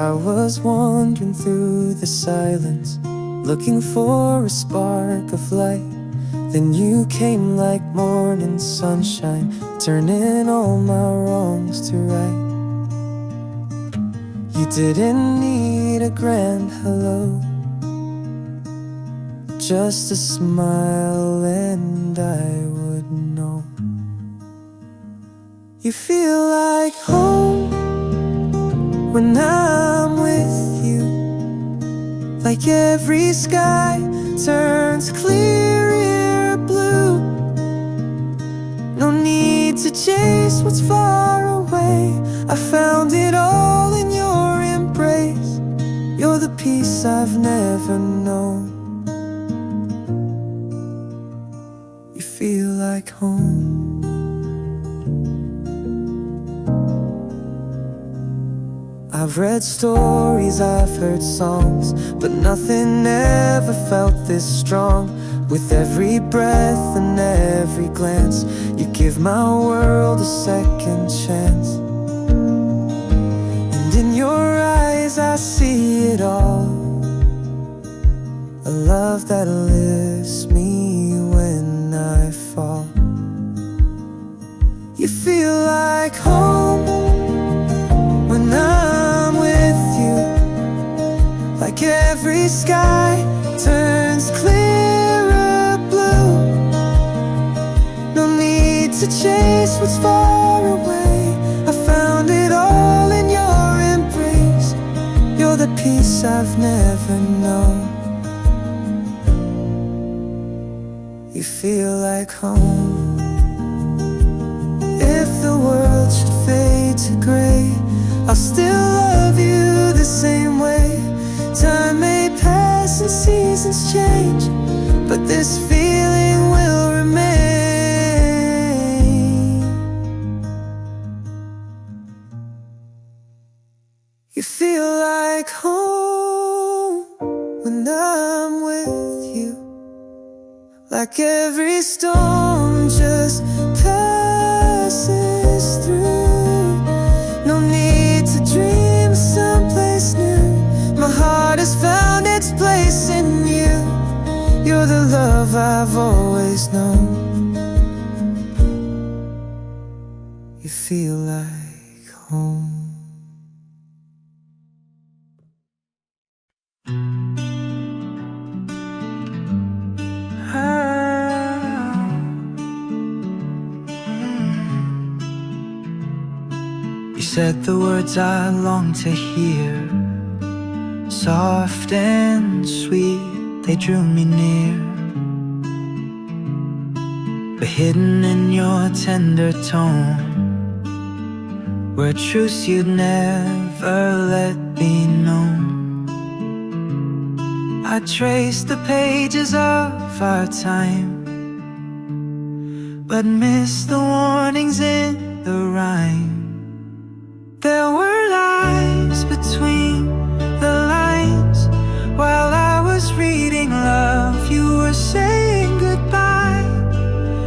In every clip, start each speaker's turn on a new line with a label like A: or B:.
A: I was wandering through the silence, looking for a spark of light. Then you came like morning sunshine, turning all my wrongs to right. You didn't need a grand hello, just a smile and I would know. You feel like home when I'm with you, like every sky turns clear blue. No need to chase what's far away, I found it all in your embrace. You're the peace I've never known. You feel like home. I've read stories, I've heard songs, but nothing ever felt this strong. With every breath and every glance, you give my world a second chance. And in your eyes I see it all, a love that lifts me when I fall. You feel like home when I'm with you, like every sky turns clearer blue. No need to chase what's far away, I found it all in your embrace. You're the peace I've never known. You feel like home. If the world should fade to gray, I'll still love you the same way. Time may pass and seasons change, but this feeling will remain. You feel like home when I'm with you, like every storm just passes through. No need to dream someplace new, my heart has found its place in you. You're the love I've always known. You feel like home.
B: You said the words I long to hear, soft and sweet, they drew me near. But hidden in your tender tone were truths you'd never let be known. I traced the pages of our time, but missed the warnings in the rhyme. There were lies between the lines. While I was reading love, you were saying goodbye.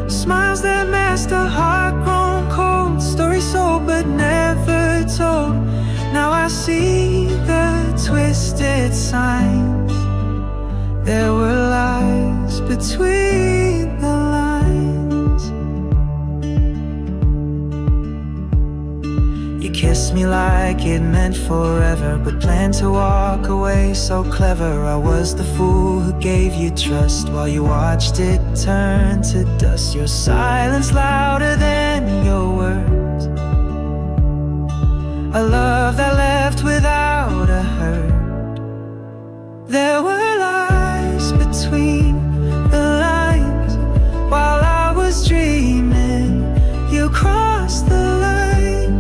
B: Smiles that masked a heart grown cold, stories sold but never told. Now I see the twisted signs. There were lies between the lines. You kissed me like it meant forever, but planned to walk away so clever. I was the fool who gave you trust while you watched it turn to dust. Your silence louder than your words, a love that left without a hurt. There were lies between the lines. While I was dreaming, you crossed the line,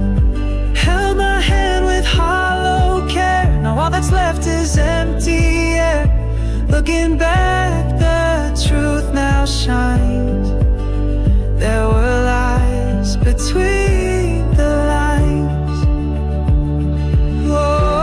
B: held my hand with hollow care. Now all that's left is empty air. Looking back, the truth now shines. There were lies between the lines. Oh,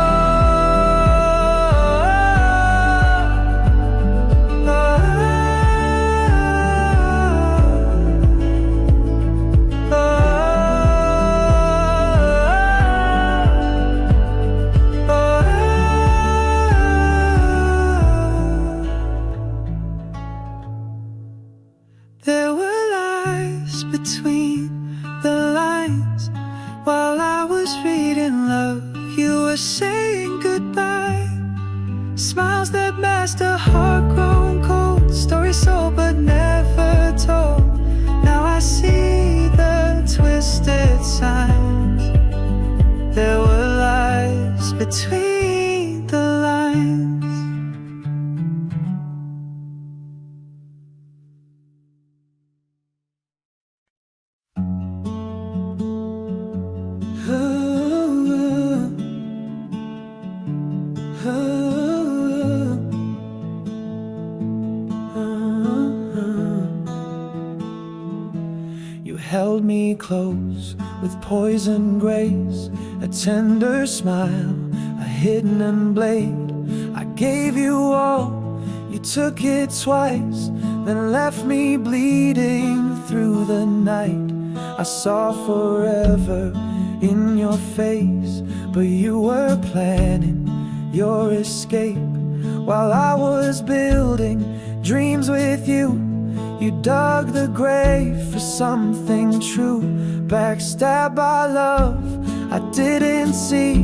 B: Smiles that masked a heart grown cold. Stories sold but never told. Now I see the twisted signs. There were lies between the lines.
A: You held me close with poison grace, a tender smile, a hidden blade. I gave you all, you took it twice, then left me bleeding through the night. I saw forever in your face, but you were planning your escape. While I was building dreams with you, you dug the grave for something true. Backstabbed by love I didn't see.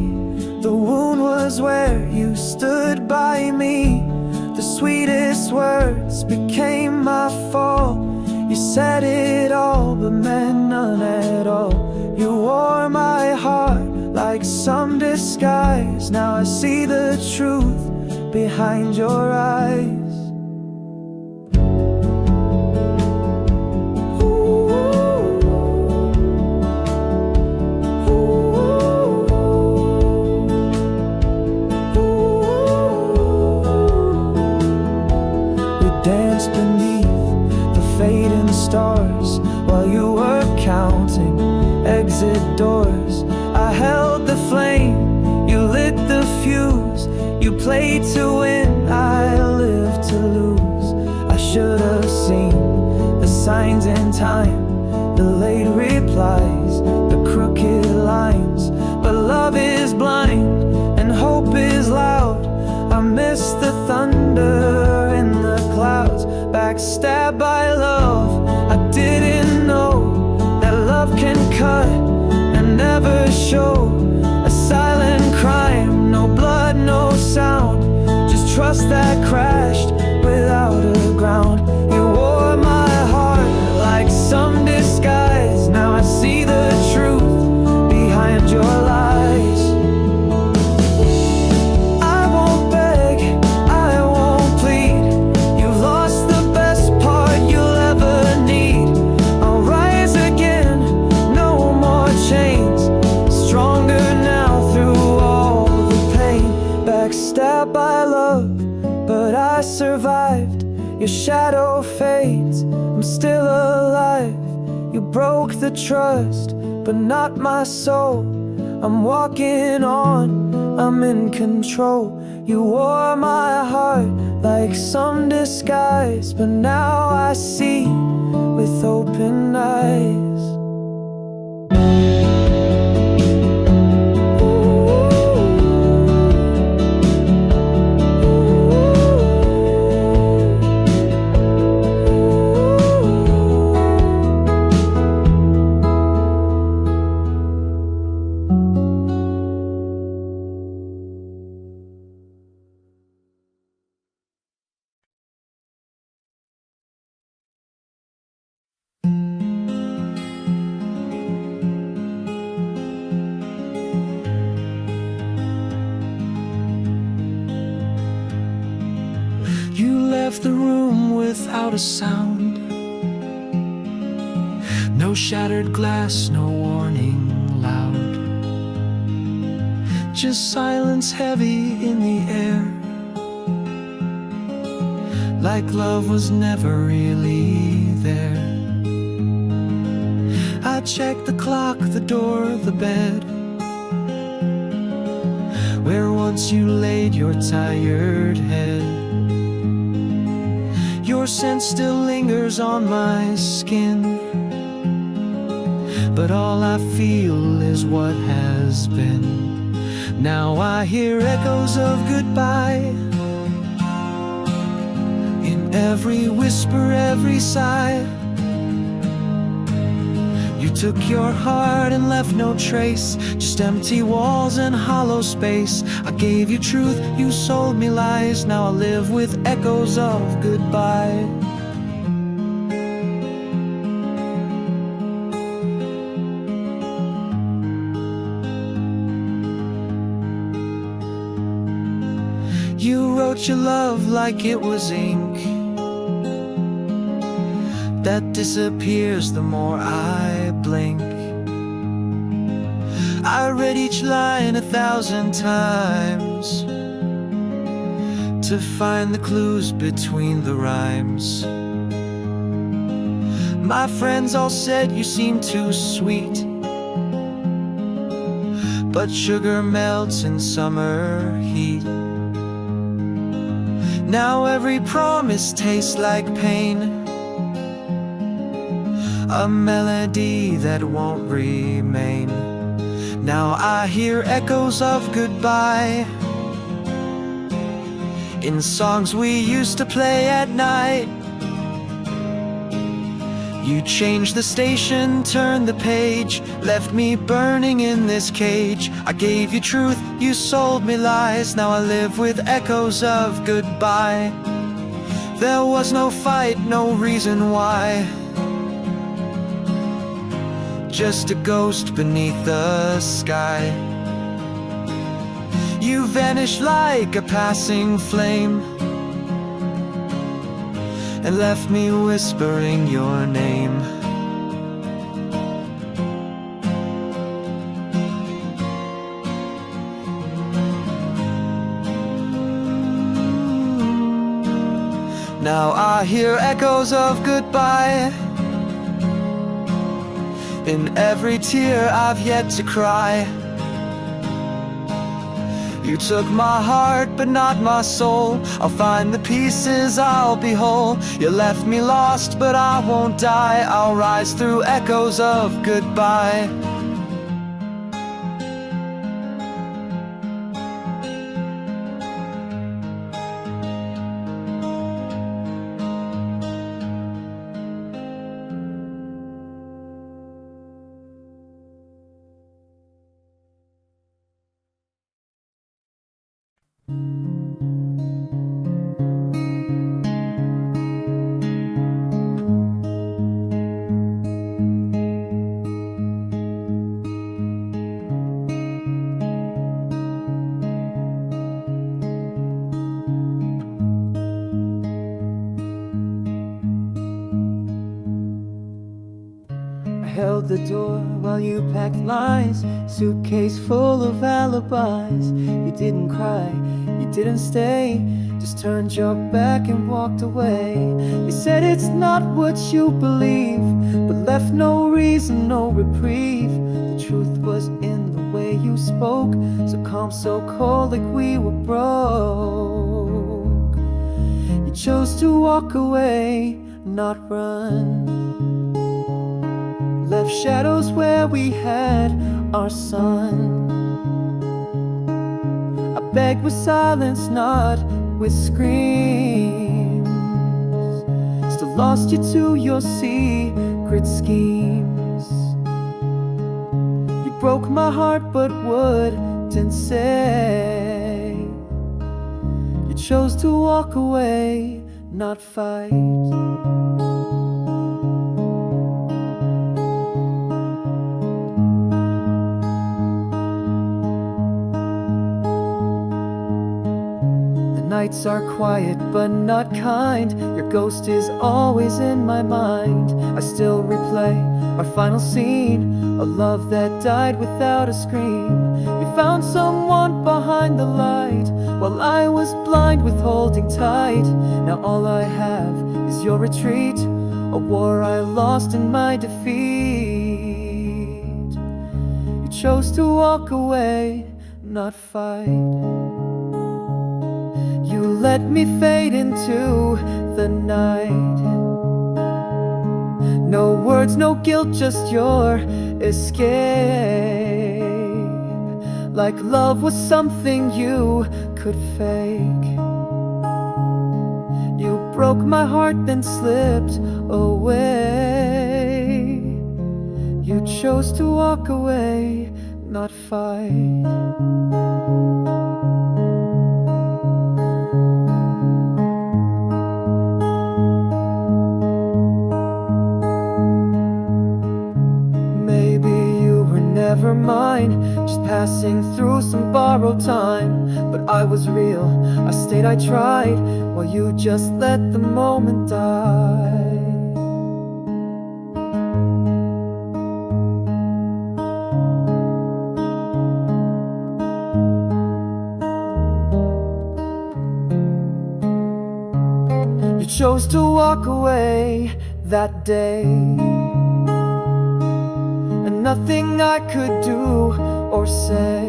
A: The wound was where you stood by me. The sweetest words became my fall. You said it all but meant none at all. You wore my heart like some disguise. Now I see the truth behind your eyes. Danced beneath the fading stars while you were counting exit doors. I held the flame, you lit the fuse. You played to win, I lived to lose. I should have seen the signs in time, the late replies, the crooked lines. But love is blind and hope is loud. I miss the thunder in the clouds. Backstabbed by love, I didn't know that love can cut and never show. A silent crime, no blood, no sound, just trust that crashed without a ground. You wore my heart like some disguise. Now I see the truth behind your lies. Stabbed by love, but I survived. Your shadow fades, I'm still alive. You broke the trust, but not my soul. I'm walking on, I'm in control. You wore my heart like some disguise, but now I see with open eyes. You left the room without a sound. No shattered glass, no warning loud. Just silence heavy in the air, like love was never really there. I checked the clock, the door, the bed, where once you laid your tired head. Your scent still lingers on my skin, but all I feel is what has been. Now I hear echoes of goodbye in every whisper, every sigh.
B: You took your heart and left no trace, just empty walls and hollow space. I gave you truth, you sold me lies. Now I live with echoes of goodbye. You wrote your love like it was ink that disappears the more I blink. I read each line 1,000 times to find the clues between the rhymes. My friends all said you seemed too sweet, but sugar melts in summer heat. Now every promise tastes like pain, a melody that won't remain. Now I hear echoes of goodbye in songs we used to play at night. You changed the station, turned the page, left me burning in this cage. I gave you truth, you sold me lies. Now I live with echoes of goodbye. There was no fight, no reason why, just a ghost beneath the sky. You vanished like a passing flame and left me whispering your name. Now I hear echoes of goodbye in every tear I've yet to cry. You took my heart but not my soul. I'll find the pieces, I'll be whole. You left me lost but I won't die. I'll rise through echoes of goodbye.
A: Held the door while you packed lies, suitcase full of alibis. You didn't cry, you didn't stay, just turned your back and walked away. You said it's not what you believe, but left no reason, no reprieve. The truth was in the way you spoke, so calm, so cold, like we were broke. You chose to walk away, not run. Left shadows where we had our sun. I begged with silence, not with screams. Still lost you to your secret schemes. You broke my heart but wouldn't say. You chose to walk away, not fight. Nights are quiet but not kind. Your ghost is always in my mind. I still replay our final scene, a love that died without a scream. We found someone behind the light, while I was blind with holding tight. Now all I have is your retreat, a war I lost in my defeat. You chose to walk away, not fight. You let me fade into the night. No words, no guilt, just your escape. Like love was something you could fake. You broke my heart, then slipped away. You chose to walk away, not fight. Maybe you were never mine, just passing through some borrowed time. But I was real, I stayed, I tried, while you just let the moment die. You chose to walk away that day, and nothing I could do or say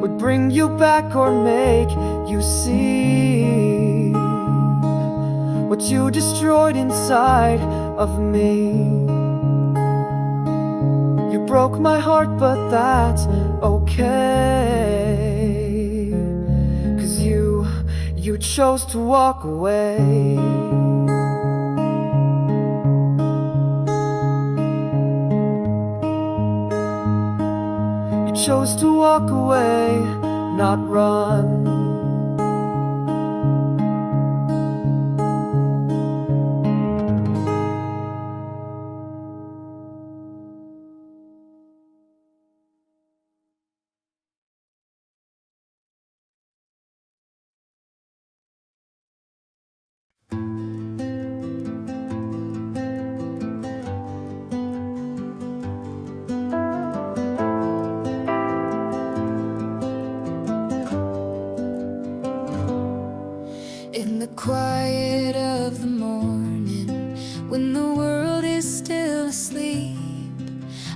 A: would bring you back or make you see what you destroyed inside of me. You broke my heart, but that's okay, 'cause you chose to walk away. You chose to walk away, not run.
C: In the quiet of the morning, when the world is still asleep,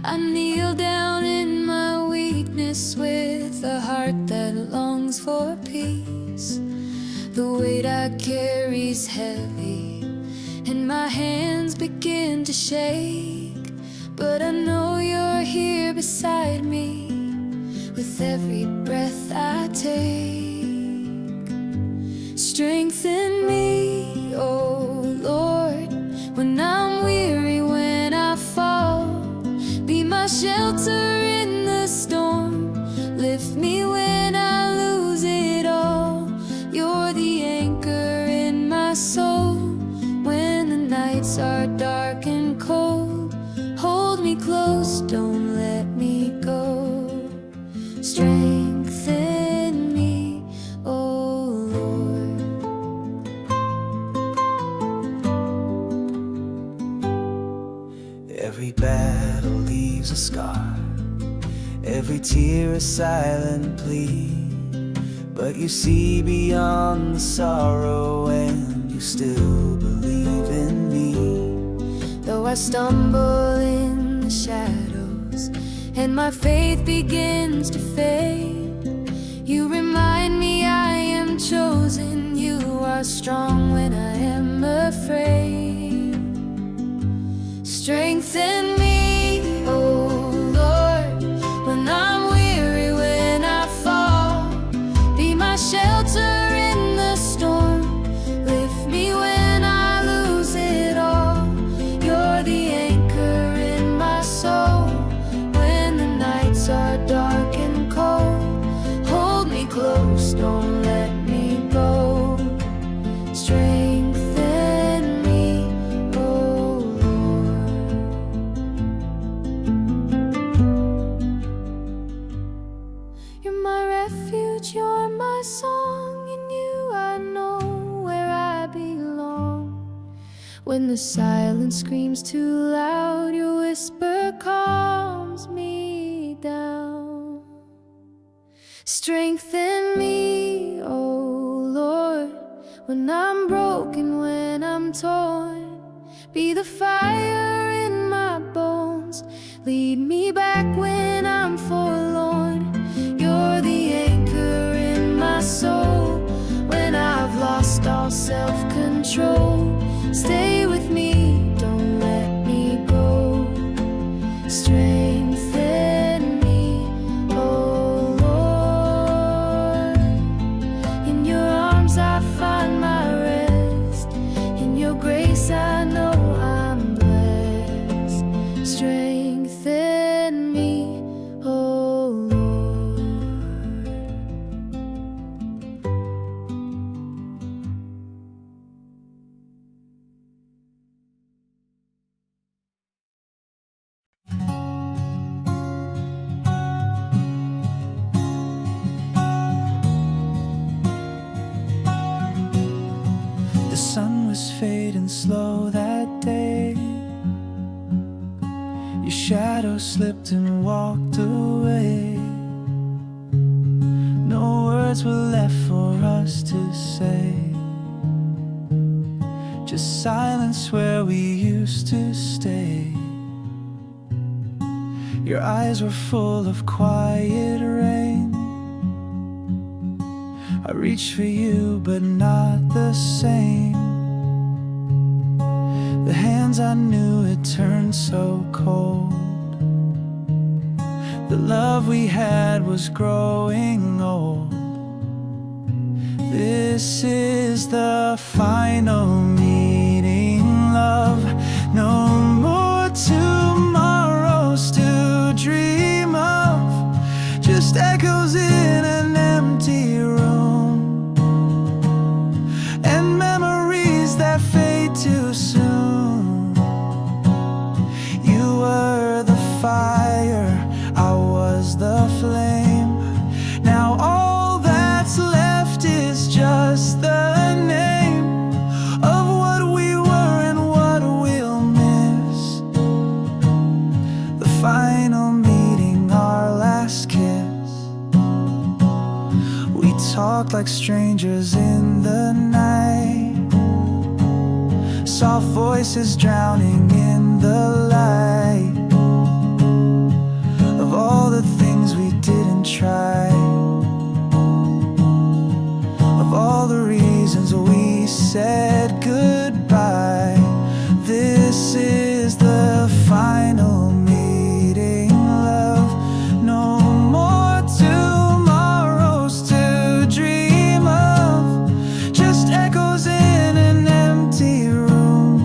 C: I kneel down in my weakness with a heart that longs for peace. The weight I carry's heavy, and my hands begin to shake. But I know you're here beside me with every breath I take. Strengthen me, oh Lord, when I'm weary, when I fall. Be my shelter in the storm, lift me when I lose it all. You're the anchor in my soul, when the nights are dark and cold. Hold me close, don't let me go. Strengthen me, oh Lord.
A: Every battle leaves a scar, every tear a silent plea. But you see beyond the sorrow, and you still believe in me.
C: Though I stumble in the shadows and my faith begins to fade, you remind me I am chosen. You are strong when I am afraid. Strengthen me, oh Lord, when I'm weary, when I fall. Be my shelter in the storm, lift me when I lose it all. You're the anchor in my soul, when the nights are dark and cold. Hold me close, don't let me go. Strengthen me, oh Lord. You're my refuge, you're my song. In you I know where I belong. When the silence screams too loud, your whisper calms me down. Strengthen me, oh Lord, when I'm broken, when I'm torn. Be the fire in my bones, lead me back when I'm forlorn. You're the anchor in my soul, when I've lost all self-control. Stay with me, don't let me go. Strengthen me, oh Lord. In your arms I find my rest, in your grace I know I'm blessed.
B: was fading slow that day. Your shadow slipped and walked away. No words were left for us to say, just silence where we used to stay. Your eyes were full of quiet rain. I reached for you, but not the same. The hands I knew had turned so cold. The love we had was growing old. This is the final meeting, love. No more tomorrows to dream of, just echoes in an empty room, and memories that fade too soon. You were the fire, I was the flame. Now all that's left is just the name of what we were and what we'll miss. The final meeting, our last kiss. We talked like strangers in the night, soft voices drowning in the light of all the things we didn't try, of all the reasons we said goodbye. This is the final meeting, love. No more tomorrows to dream of, just echoes in an empty room,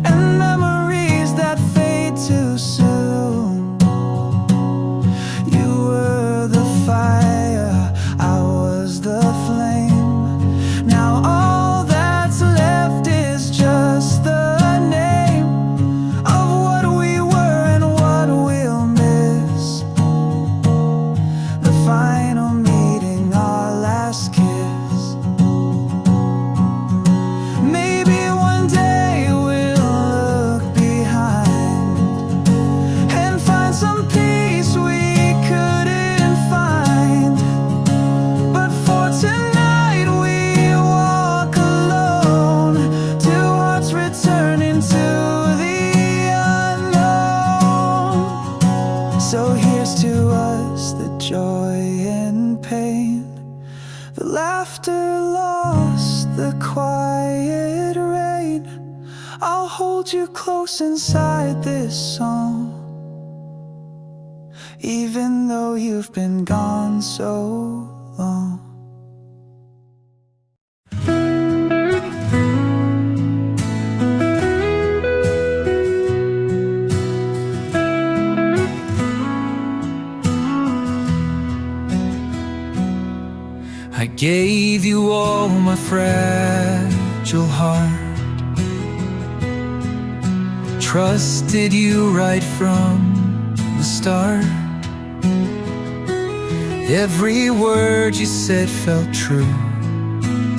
B: and memories that fade too soon. You were the fire, I was the flame. Now all that's left is just the name of what we were and what we'll miss. The final meeting, our last kiss. Maybe one day we'll look behind and find some peace we couldn't find. But for tonight we walk alone, two hearts returning to the unknown. So here's to us, the joy and pain, the laughter lost, the quiet rain. I'll hold you close inside this song, even though you've been gone so long. I gave you all my fragile heart, trusted you right from the start. Every word you said felt true,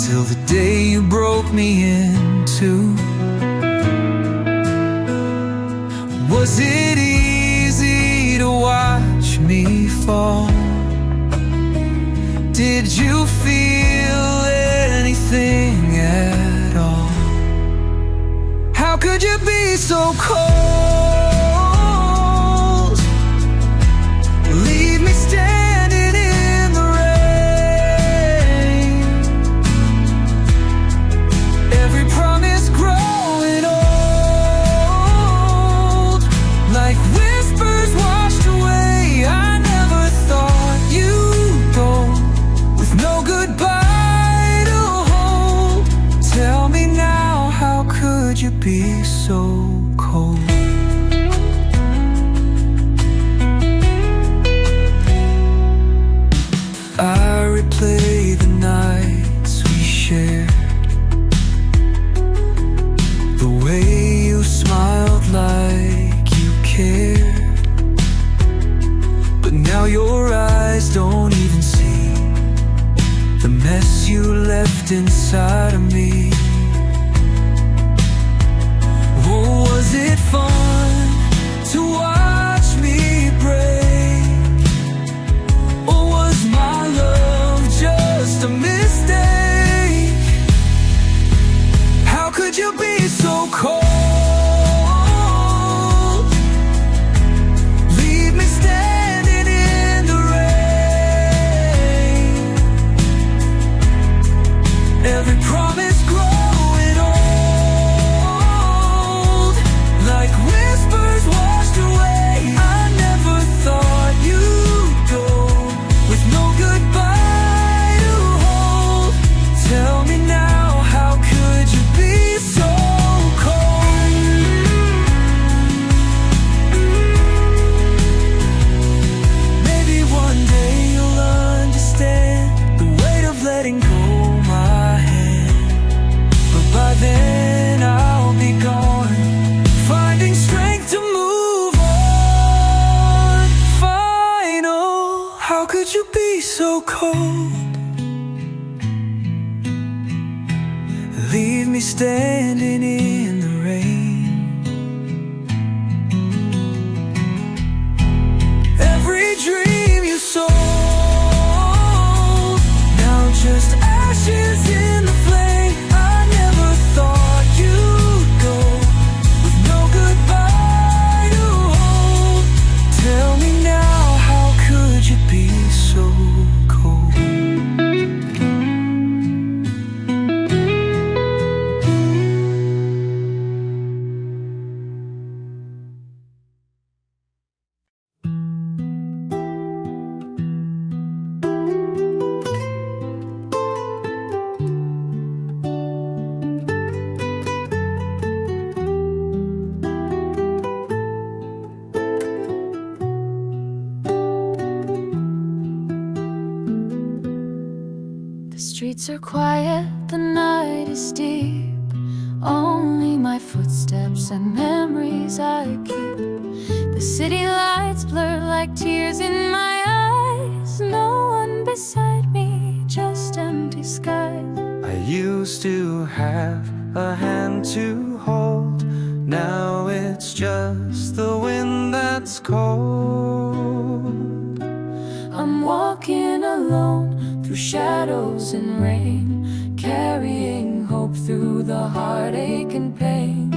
B: till the day you broke me in two. Was it easy to watch me fall? Did you feel anything at all? How could you be so cold? Leave me standing in the rain. Every promise growing old, like whispers washed away. I never thought you'd go with no goodbye to hold. Tell me now, how could you be so cold? I replay the nights we shared, the way you smiled like you cared. But now your eyes don't even see the mess you left inside of me. Oh, was it fun to watch me break? Or was my love just a mistake? How could you be so cold? Leave me standing in the rain. Every promise growing old, like whispers washed away. I never thought you'd go with no goodbye to hold. Tell me now, how could you be so cold? Maybe one day you'll understand the weight of letting go my hand, but by then I'll be gone, finding strength to move on. Final, how could you be so cold? Leave me standing in the rain. Every dream you sold, now just ashes in the flame. I never thought you'd go with no goodbye to hold. Tell me now, how could you be so cold?
C: The streets are quiet, the night is deep. Only my footsteps and memories I keep. The city lights blur like tears in my eyes. No one beside me, just empty skies.
A: I used to have a hand to hold. Now it's just the wind that's cold.
C: I'm walking alone through shadows and rain, carrying hope through the heartache and pain.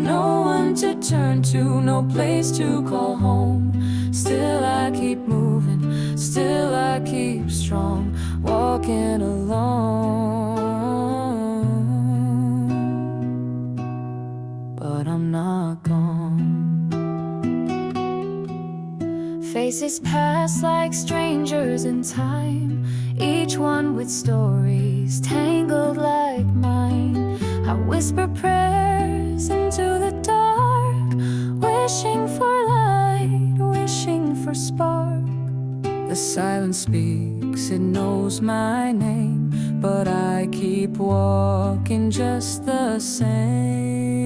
C: No one to turn to, no place to call home. Still I keep moving, still I keep strong, walking alone. But I'm not gone. Faces pass like strangers in time, each one with stories tangled like mine. I whisper prayers into the dark, wishing for light, wishing for spark. The silence speaks, it knows my name, but I keep walking just the same.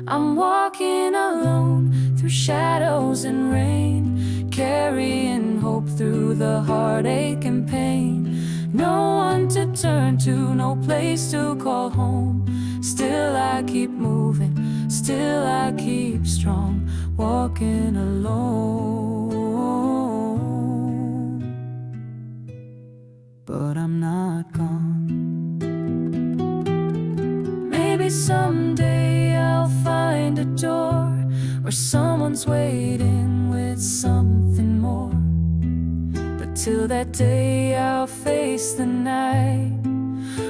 C: I'm walking alone through shadows and rain, carrying hope through the heartache and pain. No one to turn to, no place to call home. Still I keep moving, still I keep strong, walking alone. But I'm not gone. Maybe someday I'll find a door where someone's waiting with something more. But till that day I'll face the night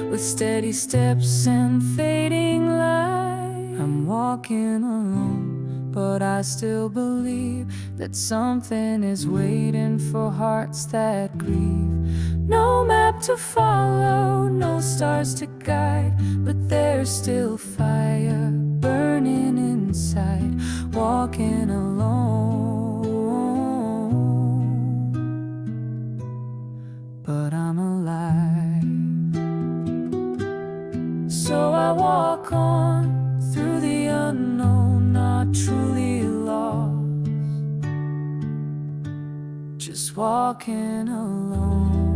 C: with steady steps and fading light. I'm walking alone, but I still believe that something is waiting for hearts that grieve. No map to follow, no stars to guide, but there's still fire burning inside, walking alone. But I'm alive, so I walk on through the unknown, not truly lost, just walking alone.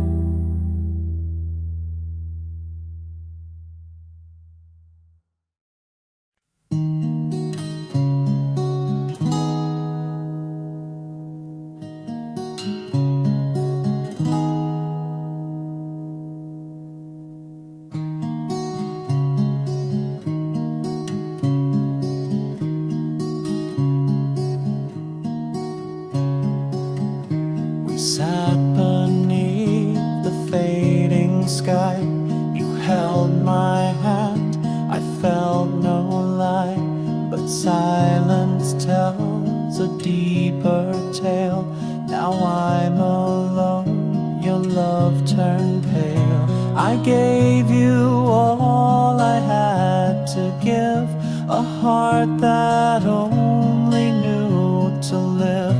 B: silence tells a deeper tale. Now I'm alone, your love turned pale. I gave you all I had to give, a heart that only knew to live.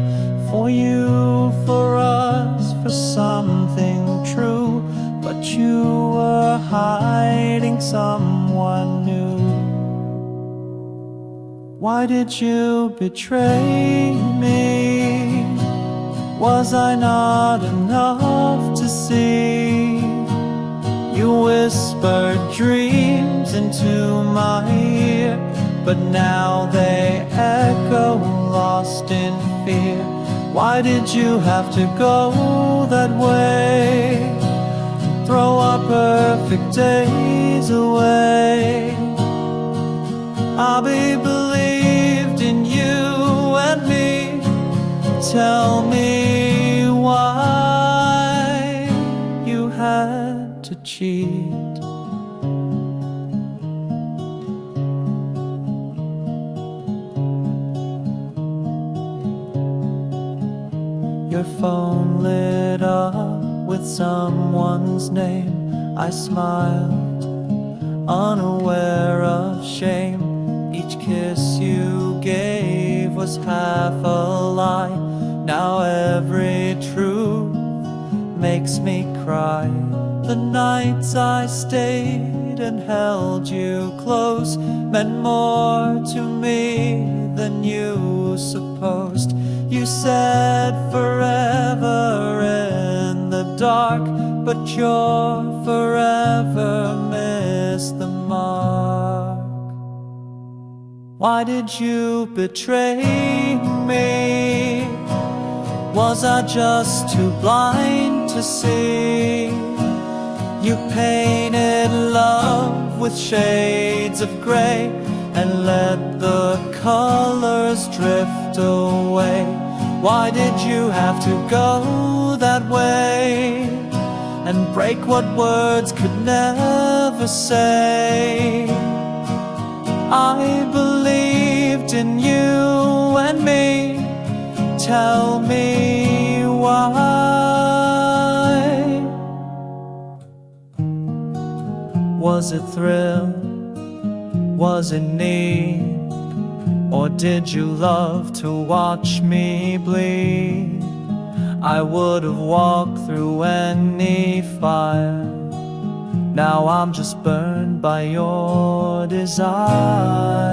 B: For you, for us, for something true. But you were hiding someone new. Why did you betray me? Was I not enough to see? You whispered dreams into my ear, but now they echo lost in fear. Why did you have to go that way? Throw our perfect days away. I believed in you and me. Tell me why you had to cheat. Your phone lit up with someone's name. I smiled, unaware of shame. Each kiss you gave was half a lie. Now every truth makes me cry. The nights I stayed and held you close meant more to me than you supposed. You said forever in the dark, but your forever missed the mark. Why did you betray me? Was I just too blind to see? You painted love with shades of gray and let the colors drift away. Why did you have to go that way and break what words could never say? I believed in you and me. Tell me why. Was it thrill? Was it need? Or did you love to watch me bleed? I would have walked through any fire. Now I'm just burned by your desire.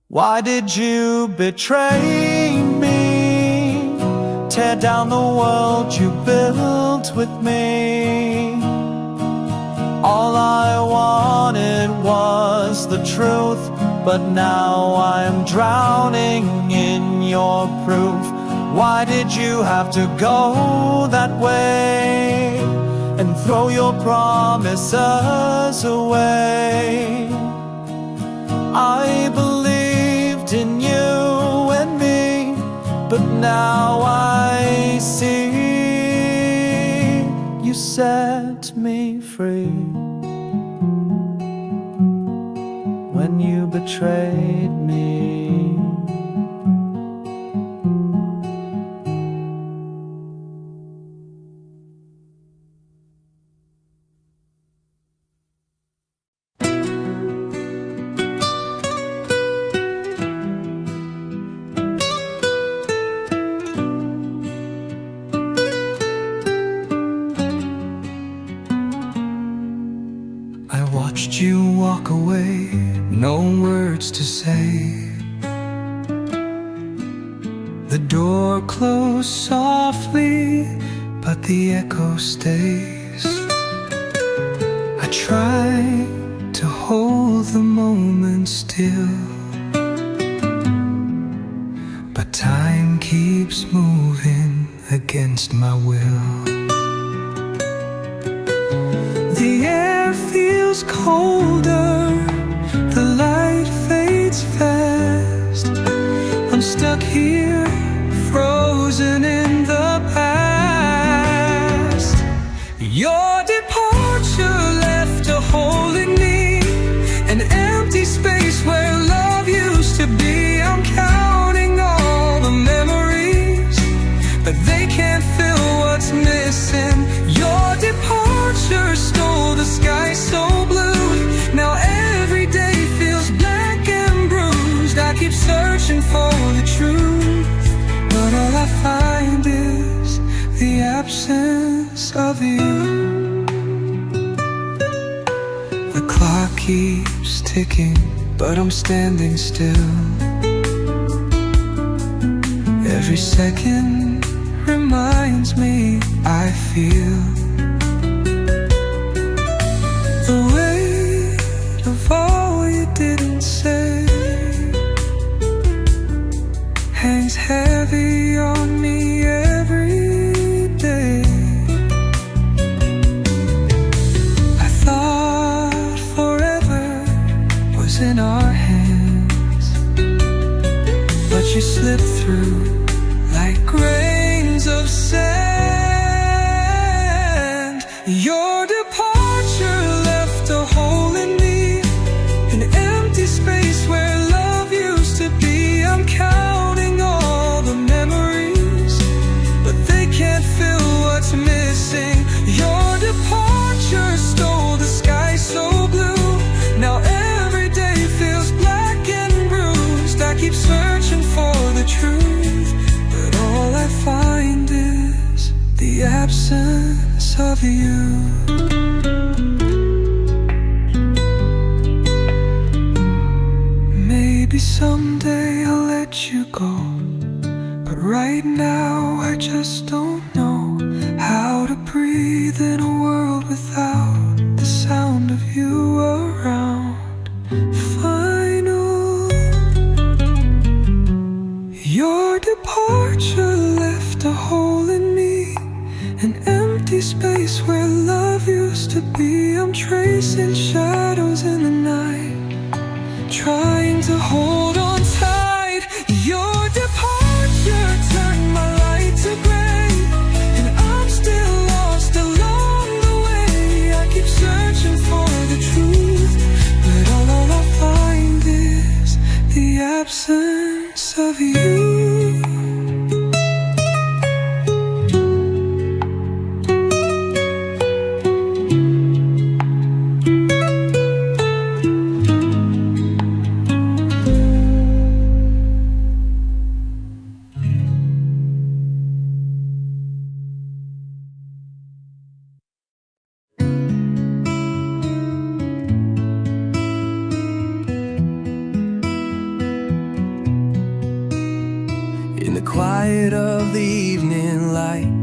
B: Why did you betray me? Tear down the world you built with me. All I wanted was the truth, but now I'm drowning in your proof. Why did you have to go that way and throw your promises away? I believed in you and me, but now I see you set me free when you betrayed me. I watched you walk away, no words to say. The door closed softly, but the echo stays. I try to hold the moment still, but time keeps moving against my will. The air feels colder, the light fades fast. I'm stuck here, frozen in the past. Your departure left a hole in me. absence of you. The clock keeps ticking, but I'm standing still. Every second reminds me I feel the weight of all you didn't say hangs heavy on me every day. I thought forever was in our hands, but you slipped through like grains of sand. Your departure left a hole in me, an empty space where love used to be. I'm counting all the memories, but they can't fill what's missing. Your departure stole the sky so blue. Now every day feels black and bruised. I keep searching for the truth, but all I find is the absence of you. Maybe someday I'll let you go, but right now I just don't know how to breathe in a world without the sound of you around. Final. Your departure left a hole in me, an empty space where love used to be. I'm tracing shadows in the night, trying to hold on tight. Your departure turned my light to gray, and I'm still lost along the way. I keep searching for the truth, but all I find is the absence of you.
A: In the quiet of the evening light,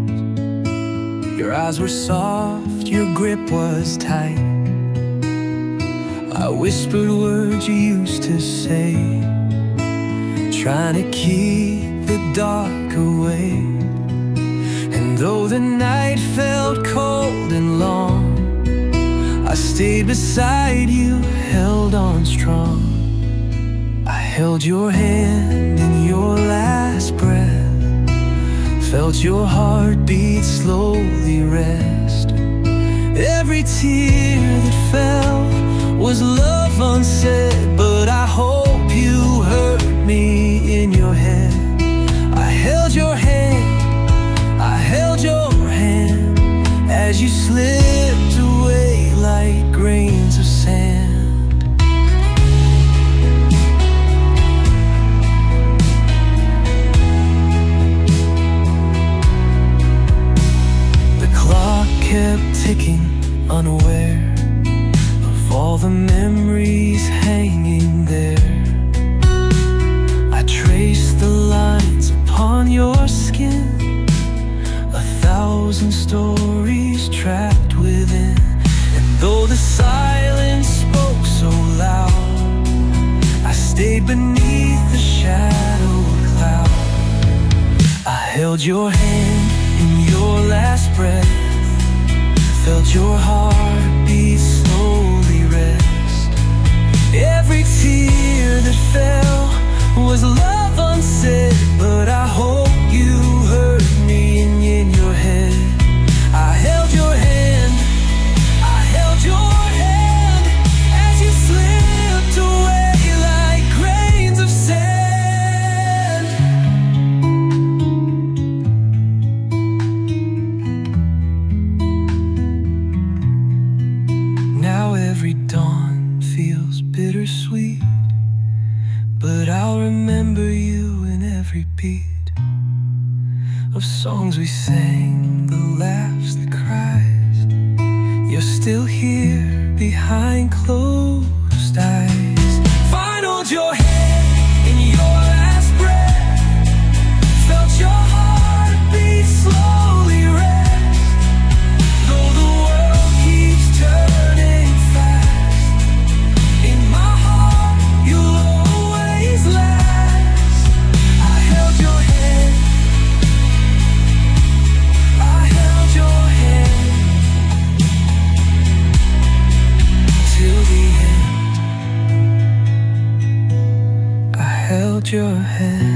A: your eyes were soft, your grip was tight. I whispered words you used to say, trying to keep the dark away. And though the night felt cold and long, I stayed beside you, held on strong. I held your hand in your last breath, felt your heartbeat slowly rest. Every tear that fell was love unsaid, but I hope you heard me in your head. I held your hand, I held your hand, as you slipped away like grains of sand. Kept ticking, unaware of all the memories hanging there. I traced the lines upon your skin, 1,000 stories trapped within. And though the silence spoke so loud, I stayed beneath the shadow cloud. I held your hand in your last breath, felt your heartbeat slowly rest. Every tear that fell was love unsaid, but I hope you heard me in your head. I held your hand, I held your hand, as you slipped away like grains of sand. Now every dawn feels bittersweet, but I'll remember you in every beat.
B: of songs we sang, the laughs, the cries. You're still here behind closed eyes. Finaled your head in your last breath, felt your heartbeat slowly rest. Though the world keeps turning fast, in my heart you'll always last. I held your hand, I held your hand till the end. I held your hand.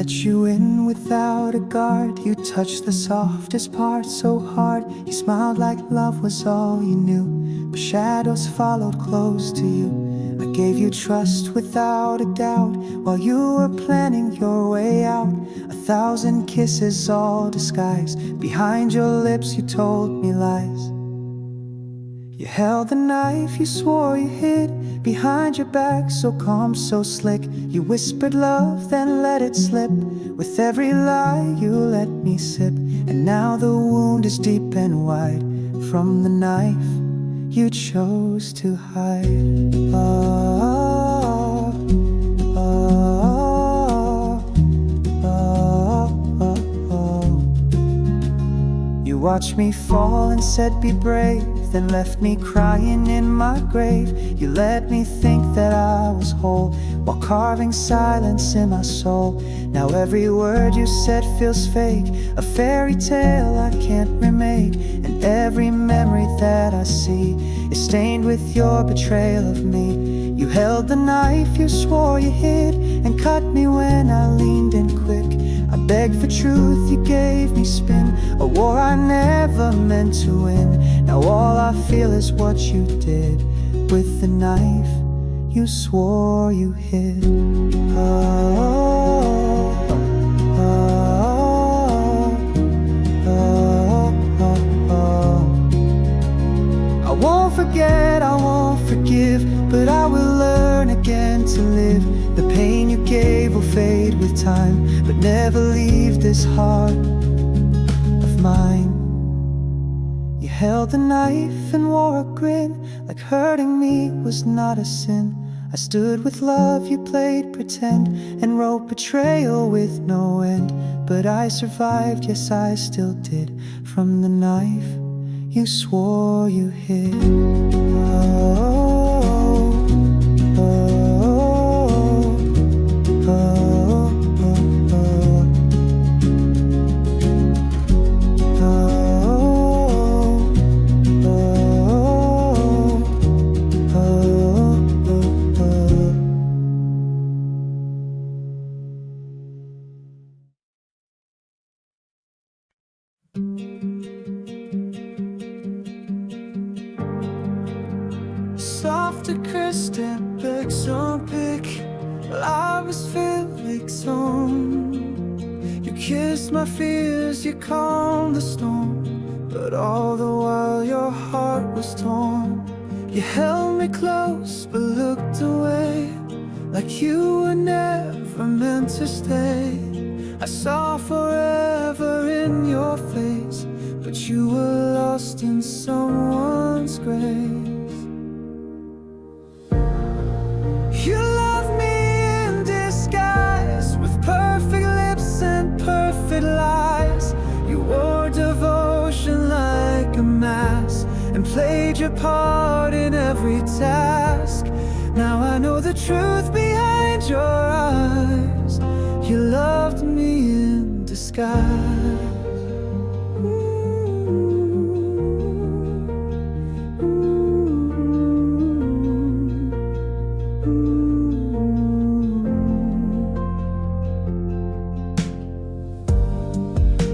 A: Let you in without a guard. You touched the softest part so hard. You smiled like love was all you knew, but shadows followed close to you. I gave you trust without a doubt, while you were planning your way out. 1,000 kisses all disguised. Behind your lips you told me lies. You held the knife you swore you hid behind your back, so calm, so slick. You whispered love, then let it slip. With every lie you let me sip, and now the wound is deep and wide from the knife you chose to hide. You watched me fall and said be brave, then left me crying in my grave. You let me think that I was whole, while carving silence in my soul. Now every word you said feels fake, a fairy tale I can't remake. And every memory that I see is stained with your betrayal of me. You held the knife you swore you hid, and cut me when I leaned in quick. I begged for truth, you gave me spin, a war I never meant to win. Now all I feel is what you did with the knife you swore you hid. I won't forget, I won't forgive, but I will learn again to live. The pain you gave will fade with time, but never leave this heart of mine. You held the knife and wore a grin, like hurting me was not a sin. I stood with love, you played pretend, and wrote betrayal with no end. But I survived, yes I still did, from the knife you swore you hid. Soft acoustic, big song pick, while I was feeling song. You kissed my fears, you calmed the storm, but all the while your heart was torn. You held me close but looked away, like you were never meant to stay. I saw forever in your face, but you were lost in someone's grace. You loved me in disguise, with perfect lips and perfect lies. You wore devotion like a mask, and played your part in every task. Now I know the truth behind your eyes. You loved me in disguise.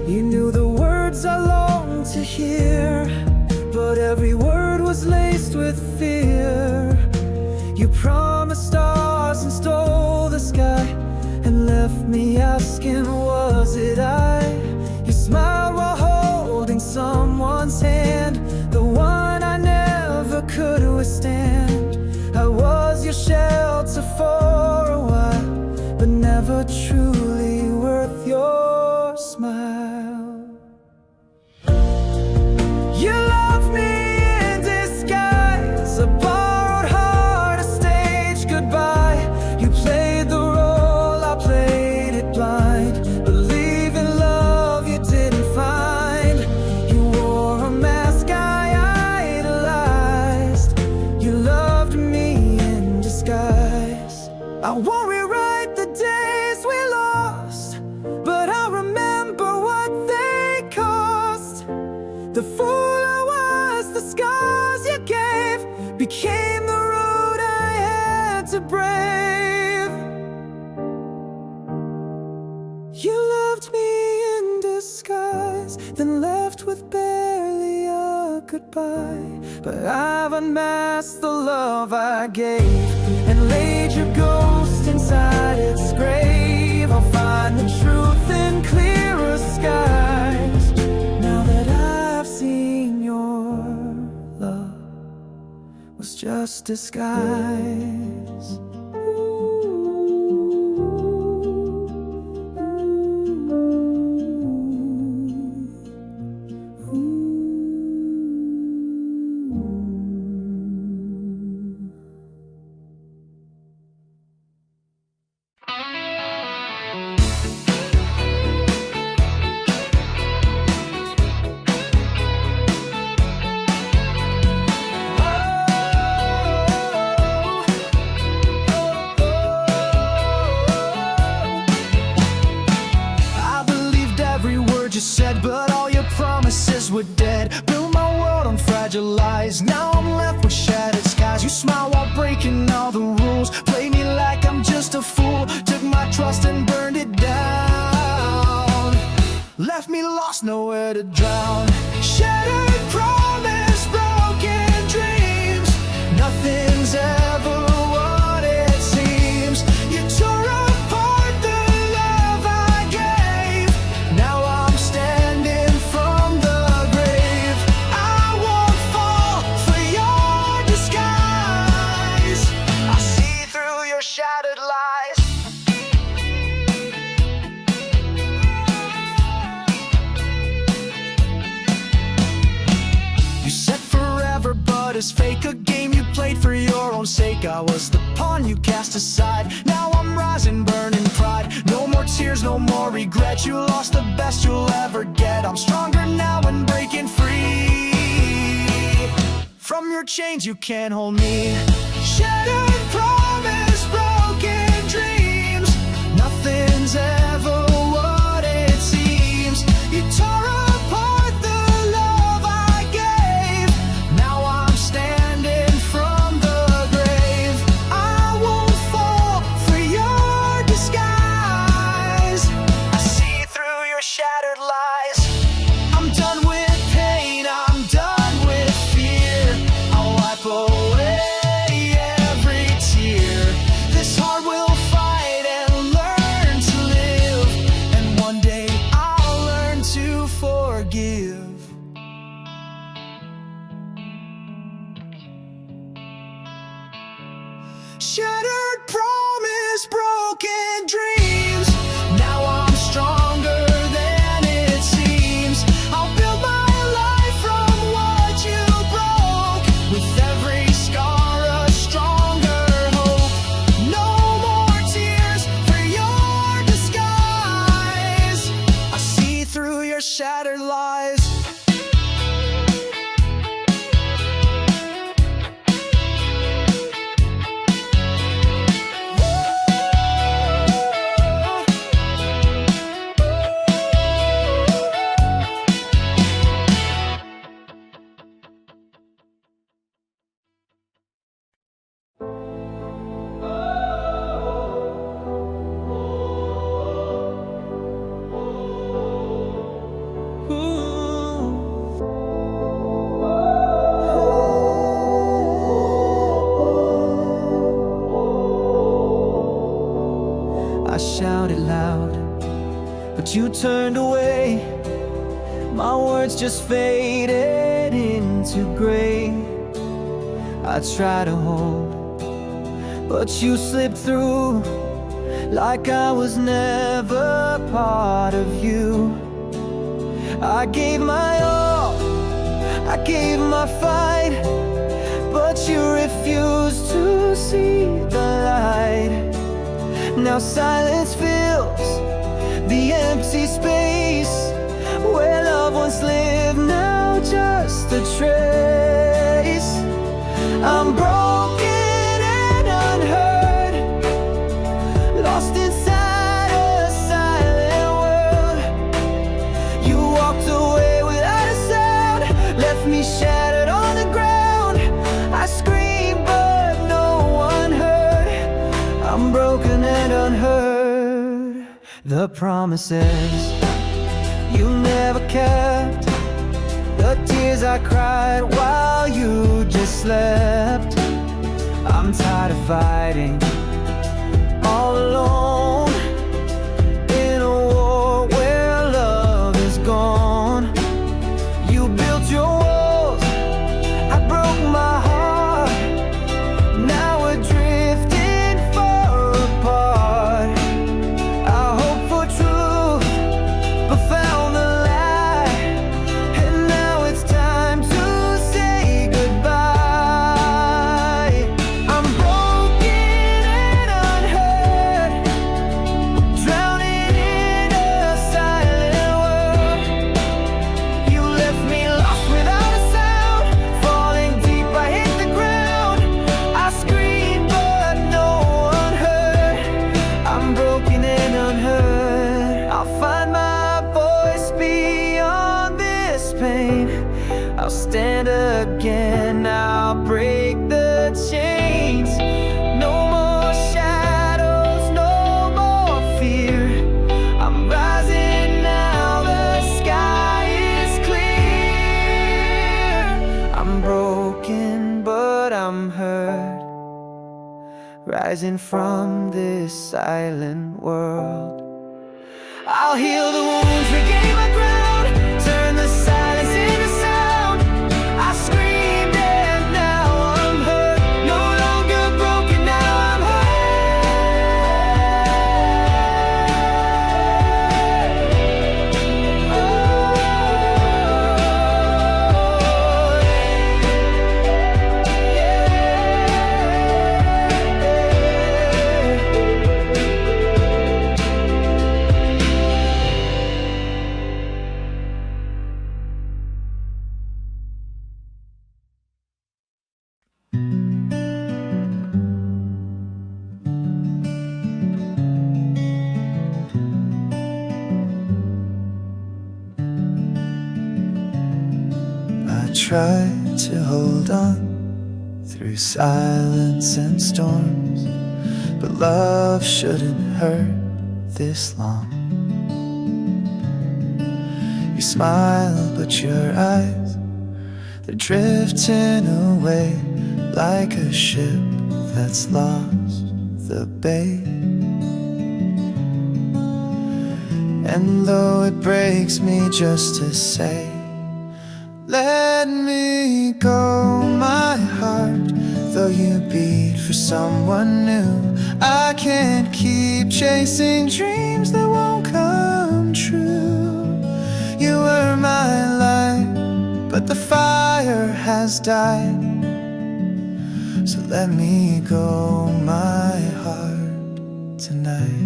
A: You knew the words I longed to hear, but every word was laced with fear. You promised stars and stole the sky, and left me asking, was it I? You smiled while holding someone's hand, the one I never could withstand. I was your shelter for a while, but never truly worth your smile. You loved me in disguise, a borrowed heart, a stage goodbye. You played the role, I played it blind, believe in love you didn't find. You wore a mask I idolized. You loved me in disguise. I won't rewrite the days we lost, but I remember what they cost. The fool I was, the scars you gave, became the road I had to brave. You loved me in disguise, then left with barely a goodbye. But I've unmasked the love I gave, and laid your ghost inside its grave. I'll find the truth in clearer skies, now that I've seen your love was just disguise. You said, but all your promises were dead. Built my world on fragile eyes, now I'm left with shattered skies. You smile while breaking all the rules, play me like I'm just a fool. Took my trust and burned it down, left me lost, nowhere to drown. Shattered promise, broken dreams, nothing's ever what it seems. You tore apart the love I gave, now I'm standing from the grave. I won't fall for your disguise, I see through your shattered lies. You said forever, but it's fake, a game you played for your own sake. I was the pawn you cast aside, now I'm rising, burning pride. No more tears, no more regret, you lost the best you'll ever get. I'm stronger now and breaking free. From your chains you can't hold me. Shattered promise, broken dreams, nothing's ever what it seems. You tore apart the love I gave, now I'm standing from the grave. I won't fall for your disguise, I see through your shattered lies. I'm done with pain, I'm done with fear, I'll wipe away every tear. This heart will fight and learn to live, and one day I'll learn to forgive. Shattered promise, broken dreams, now I'm stronger than it seems. I'll build my life from what you broke, with every scar a stronger hope. No more tears for your disguise, I see through your shattered lies. but you turned away. My words just faded into gray. I tried to hold, but you slipped through like I was never part of you. I gave my all, I gave my fight, but you refused to see the light. Now silence fills the empty space where loved ones live, now just a trace. I'm broken and unheard, lost inside a silent world. You walked away without a sound, left me shattered on the ground. I screamed but no one heard. I'm broken and unheard. The promises you never kept, the tears I cried while you just slept. I'm tired of fighting all alone in a war where love is gone. You built your walls, I broke my heart. Now we're drifting far apart. I hope for truth, but found the lie, and now it's time to say goodbye. I'm broken and unheard, drowning in a silent world. You left me lost without a sound, falling deep I hit the ground. I screamed but no one heard. I'm broken and unheard. I'll find my voice beyond this pain. I'll stand again, I'll break the chains. No more shadows, no more fear. I'm rising now, the sky is clear. I'm broken but I'm heard, rising from this silent world. I'll heal the wounds, regain my ground, turn the silence into sound. I screamed and now I'm heard, no longer broken, now I'm I tried to hold on through silence and storms, but love shouldn't hurt this long. You smile, but your eyes, they're drifting away like a ship that's lost the bay. And though it breaks me just to say, let me go, my heart, though you beat for someone new. I can't keep chasing dreams that won't come true. You were my light, but the fire has died. So let me go, my heart, tonight.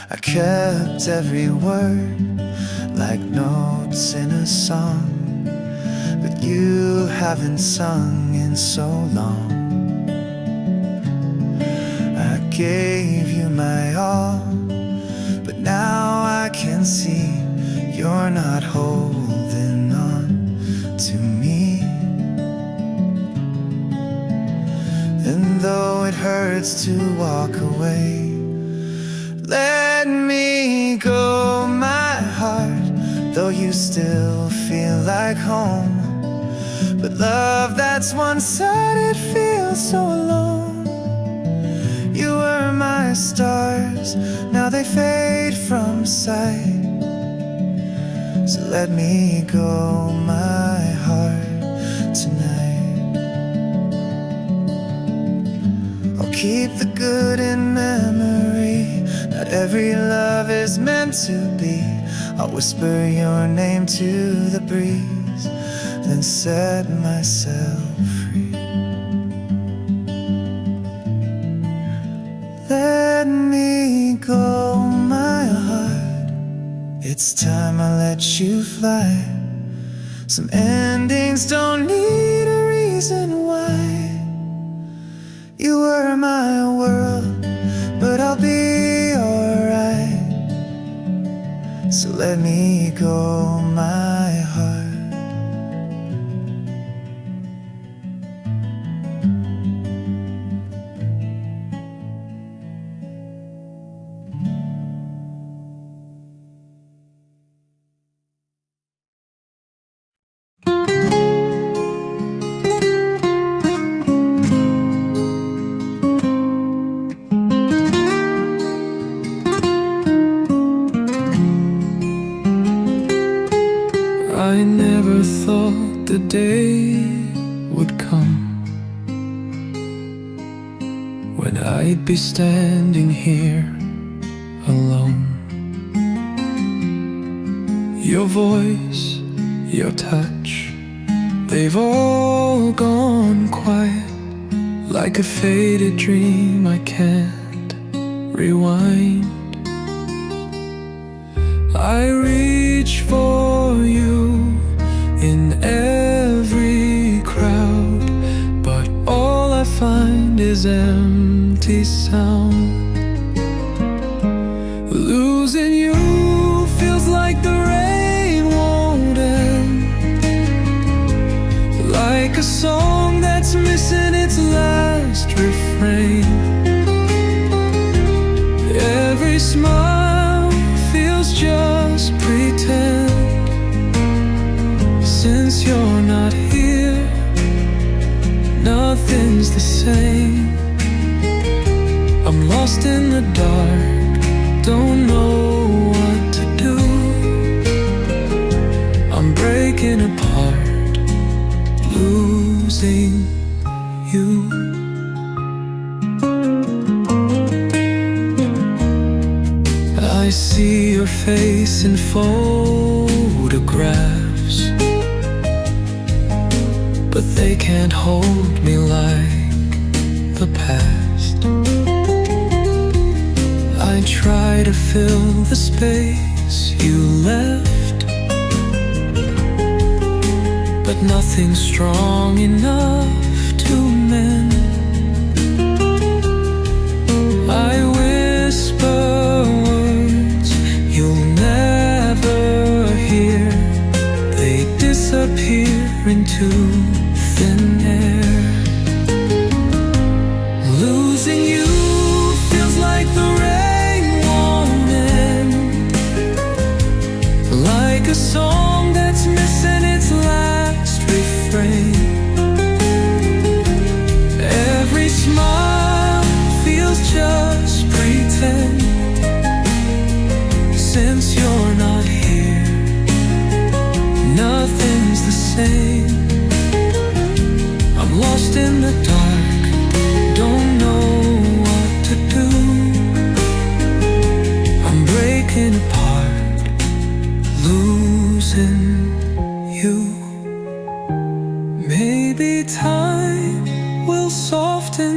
A: I kept every word like notes in a song, but you haven't sung in so long. I gave you my all, but now I can see you're not holding on to me. And though it hurts to walk away, let me go, my heart, though you still feel like home. Love that's one-sided feels so alone. You were my stars, now they fade from sight. So let me go, my heart, tonight. I'll keep the good in memory. Not every love is meant to be. I'll whisper your name to the breeze, then set myself free. Let me go, my heart. It's time I let you fly. Some endings don't need a reason why. You were my world, but I'll be alright. So let me go, my heart.
B: I never thought the day would come when I'd be standing here alone. Your voice, your touch, they've all gone quiet, like a faded dream I can't rewind. I reach for you in every crowd, but all I find is empty sound. Losing you feels like the rain won't end, like a song that's missing its last refrain. Every smile feels just pretend. Since you're not here, nothing's the same. I'm lost in the dark, don't know what to do. I'm breaking apart, losing you. I see your face in photographs, but they can't hold me like the past. I try to fill the space you left, but nothing's strong enough to mend. I whisper words you'll never hear, they disappear into thin air. Losing you feels like the rain won't end, like a song that's missing its last refrain. Every smile feels just pretend. Since you're not here, nothing's the same. I'm lost in the dark, don't know what to do. I'm breaking apart, losing you. Maybe time will soften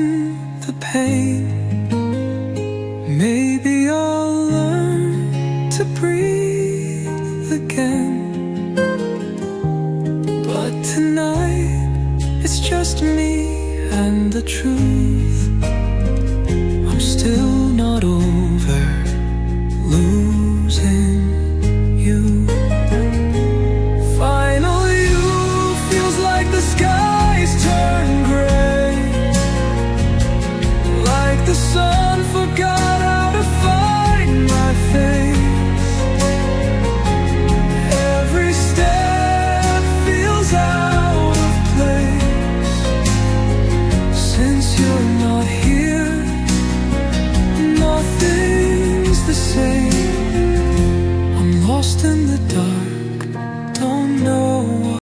B: the pain. Maybe I'll learn to breathe again. But tonight, it's just me and the truth. I'm still not over losing you. Final you feels like the skies turn gray, like the sun forgot how to find my face. Every step feels out of place. the dark, don't know